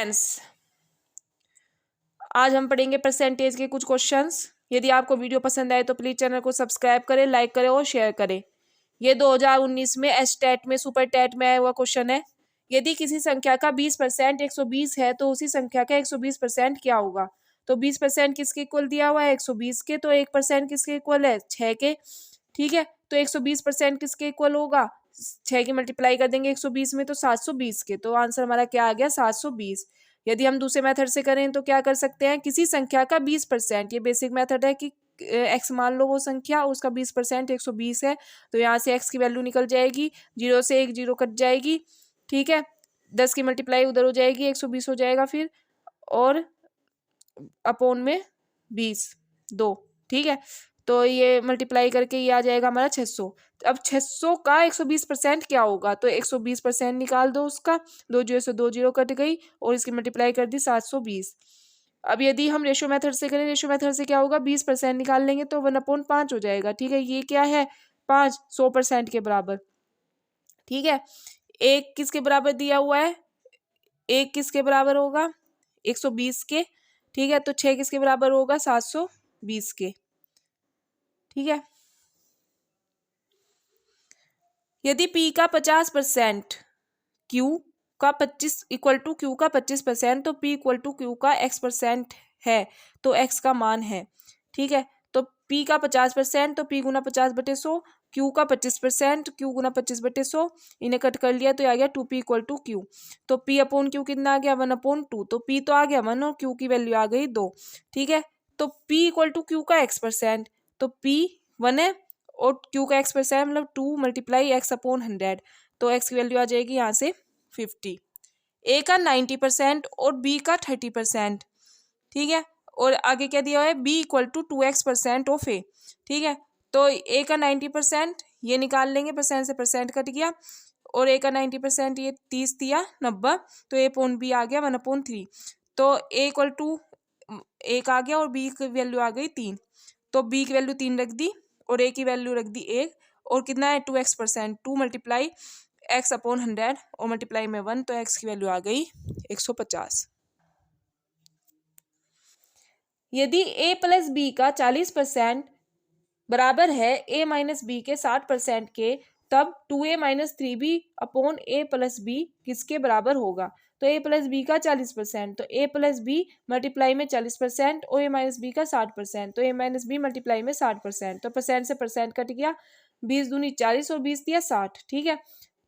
Friends, आज हम पढ़ेंगे परसेंटेज के कुछ क्वेश्चंस। यदि आपको वीडियो पसंद आए तो प्लीज चैनल को सब्सक्राइब करें, लाइक करें और शेयर करें। ये 2019 में एसटेट में सुपर टेट में आया हुआ क्वेश्चन है। यदि किसी संख्या का 20% 120 है तो उसी संख्या का 120% क्या होगा। तो 20% किसके इक्वल दिया हुआ है 120 के, तो 1% किसके इक्वल है 6 के। ठीक है, तो 120% किसके इक्वल होगा 6 की मल्टीप्लाई कर देंगे 120 में तो 720 के। तो आंसर हमारा क्या आ गया 720। यदि हम दूसरे मेथड से करें तो क्या कर सकते हैं, किसी संख्या का 20%, ये बेसिक मेथड है कि एक्स मान लो वो संख्या, उसका 20% 120 है, तो यहाँ से एक्स की वैल्यू निकल जाएगी, 0 से 1 0 कट जाएगी। ठीक है, 10 की मल्टीप्लाई उधर हो जाएगी 120 हो जाएगा फिर, और अपोन में 20 2। ठीक है, तो ये मल्टीप्लाई करके ये आ जाएगा हमारा 600। अब 600 का 120% क्या होगा, तो 120% निकाल दो उसका, 2 0 से 2 0 कट गई और इसकी मल्टीप्लाई कर दी 720। अब यदि हम रेशो मेथड से करें, रेशो मेथड से क्या होगा 20% निकाल लेंगे तो 1/5 हो जाएगा। ठीक है, ये क्या है 5 100% के बराबर। ठीक है, एक किसके बराबर दिया हुआ है, एक किसके बराबर होगा 120 के। ठीक है, तो 6 किसके बराबर होगा 720 के। ठीक है, यदि P का 50% Q का 25 इक्वल टू Q का 25%, तो P इक्वल टू Q का X% है, तो X का मान है। ठीक है, तो P का 50%, तो P गुना 50/100, Q का 25%, Q गुना 25/100, इन्हें कट कर लिया तो आ गया 2P इक्वल टू Q। तो P अपॉन Q कितना आ गया 1/2, तो P तो आ गया 1 और Q की वैल्यू आ गई 2। ठीक है, तो P इक्वल टू Q का X%, तो P 1 है और Q का X% मतलब 2 मल्टीप्लाई X/100, तो X की वैल्यू आ जाएगी यहाँ से 50। A का 90% और B का 30%। ठीक है, और आगे क्या दिया हुआ है B equal to 2x% of A। ठीक है, तो A का 90% ये निकाल लेंगे, परसेंट से परसेंट कट गया, और A का 90% ये 30 दिया 90, तो A अपॉन B आ गया 1/3। तो A इक्वल टू 1 आ गया और B की वैल्यू आ गई 3, तो B की वैल्यू 3 रख दी और A की वैल्यू रख दी 1, और कितना है 2x%, 2 मल्टीप्लाई X/100 और मल्टीप्लाई में 1, तो X की वैल्यू आ गई 150। यदि A प्लस B का 40% बराबर है A माइनस B के 60% के, तब 2A minus 3B upon A plus B किसके बराबर होगा। तो A प्लस B का 40%, तो A प्लस B मल्टीप्लाई में 40% और A माइनस B का 60%, तो A माइनस B मल्टीप्लाई में 60%, तो परसेंट से परसेंट कट गया, 20 दूनी 40 और 20 दिया 60। ठीक है,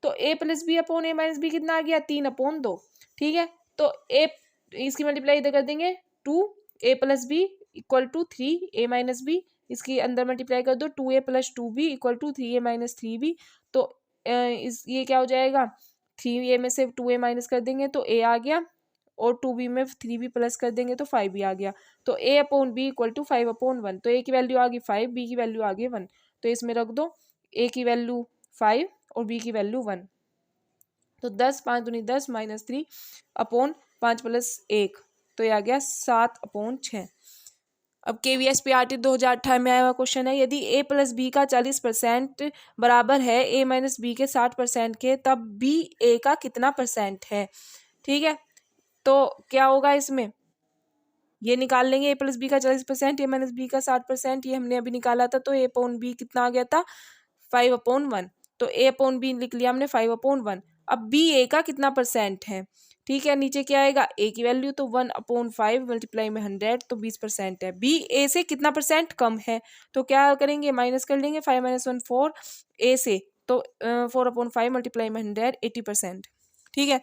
तो A plus B upon A minus B कितना आ गया 3/2। ठीक है, तो A इसकी मल्टीप्लाई इधर कर देंगे 2A plus B equal to 3A minus B, इसकी अंदर मल्टीप्लाई कर दो 2A plus 2B equal to 3A minus 3B, तो इस ये क्या हो जाएगा 3A में से 2A माइनस कर देंगे तो A आ गया, और 2B में 3B प्लस कर देंगे तो 5B आ गया, तो A upon B equal to 5/1। तो A की वैल्यू आ गई 5, B की वैल्यू आ गई 1, तो इसमें रख दो A की वैल्यू 5 और B की वैल्यू 1, तो 10 5 दूनी 10 माइनस 3 अपॉन 5 प्लस 1, तो ये आ गया 7/6। अब KVSPRT 2018 में आया हुआ क्वेश्चन है, यदि A प्लस बी का 40% बराबर है A माइनस बी के 60% के, तब B A का कितना परसेंट है। ठीक है, तो क्या होगा इसमें ये निकाल लेंगे, A प्लस बी का 40% A माइनस बी का 60%, ये हमने अभी निकाला था, तो A अपॉन B कितना आ गया था 5/1, तो A अपॉन B लिख लिया हमने 5/1। अब B A का कितना परसेंट है। ठीक है, नीचे क्या आएगा A की वैल्यू, तो 1/5 मल्टीप्लाई में 100, तो 20% है। B A से कितना परसेंट कम है, तो क्या करेंगे माइनस कर लेंगे, 5 - 1 4 A से, तो 4/5 मल्टीप्लाई में 100 80%। ठीक है,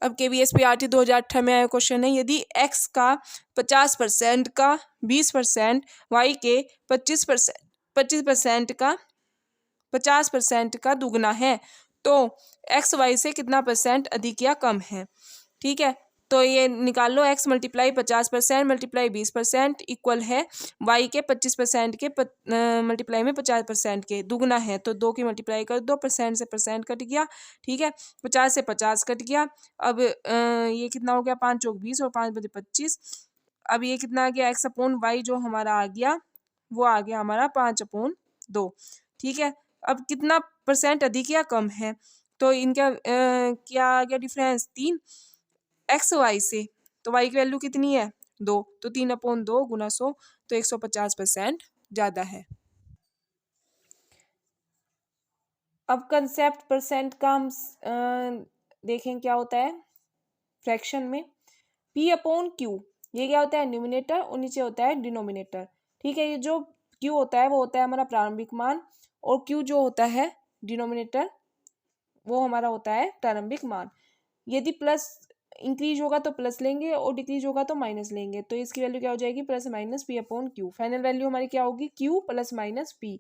अब KVSPRT 2018 में आया क्वेश्चन है, यदि X का 50% का 20%, Y के 25% का 50% का दुगना है, तो X Y से कितना परसेंट अधिक या कम है। ठीक है, तो ये निकाल लो, X मल्टीप्लाई 50% मल्टीप्लाई 20% इक्वल है Y के 25% के मल्टीप्लाई में 50% के दुगना है, तो 2 की मल्टीप्लाई कर दो, परसेंट से परसेंट कट गया। ठीक है, 50 से 50 कट गया। अब ये कितना हो गया 5 चौक 20 और 5 बजे 25। अब ये कितना आ गया X/Y जो हमारा आ गया वो आ गया हमारा 5/2। ठीक है, अब कितना परसेंट अधिक या कम है, तो इनका क्या आ गया डिफरेंस 3। एक्स वाई से, तो वाई की वैल्यू कितनी है 2, तो 3/2 गुना 100, तो 150% ज़्यादा है। अब कंसेप्ट परसेंट का हम देखें क्या होता है फ्रैक्शन में। P/Q ये क्या होता है न्यूमिनेटर और नीचे होता है डिनोमिनेटर। ठीक है, ये जो Q होता है वो होता है हमारा प्रारंभिक मान, और Q जो होता है डिनोमिनेटर वो हमारा होता है प्रारंभिक मान। यदि प्लस इंक्रीज होगा तो प्लस लेंगे और डिक्रीज होगा तो माइनस लेंगे, तो इसकी वैल्यू क्या हो जाएगी plus minus P/Q। Final value हमारी क्या होगी Q प्लस माइनस P।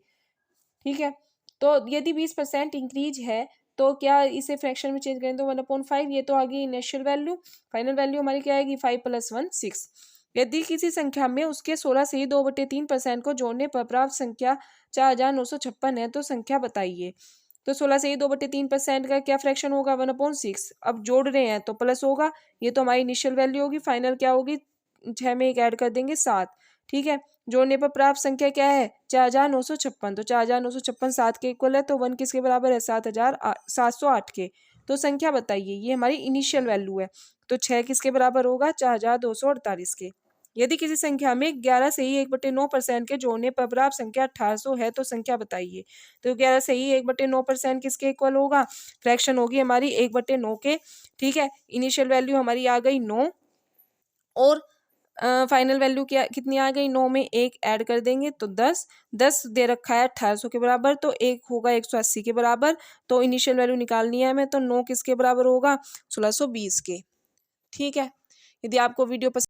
ठीक है, तो यदि 20% इंक्रीज है तो क्या इसे फ्रैक्शन में चेंज करें तो 1/5, ये तो आ गई इनिशियल वैल्यू। फाइनल वैल्यू हमारी क्या आएगी 5 + 1 6। यदि किसी संख्या में उसके 16 से ही 2/3% को जोड़ने पर प्राप्त संख्या 4956 है तो संख्या बताइए। तो 16 से ही 2/3% का क्या फ्रैक्शन होगा 1/6। अब जोड़ रहे हैं तो प्लस होगा, ये तो हमारी इनिशियल वैल्यू होगी। फाइनल क्या होगी 6 में एक ऐड कर देंगे 7। ठीक है, जोड़ने पर प्राप्त संख्या क्या है 4956, तो 4956 7 के इक्वल है, तो 1 किसके बराबर है 708 के। तो संख्या बताइए, ये हमारी इनिशियल वैल्यू है, तो 6 किसके बराबर होगा 4248 के। यदि किसी संख्या में 11 से ही 1/9% के जोड़ने पर प्राप्त संख्या 1800 है तो संख्या बताइए। तो 11 से ही 1/9% किसके इक्वल होगा, फ्रैक्शन होगी हमारी 1/9 के। ठीक है, इनिशियल वैल्यू हमारी आ गई 9 और फाइनल वैल्यू क्या कितनी आ गई 9 में एक ऐड कर देंगे तो 10। 10 दे रखा है 1800 के बराबर, तो एक होगा 180 के बराबर। तो इनिशियल वैल्यू निकालनी है हमें, तो 9 किसके बराबर होगा 1620 के। ठीक है, यदि आपको वीडियो पसंद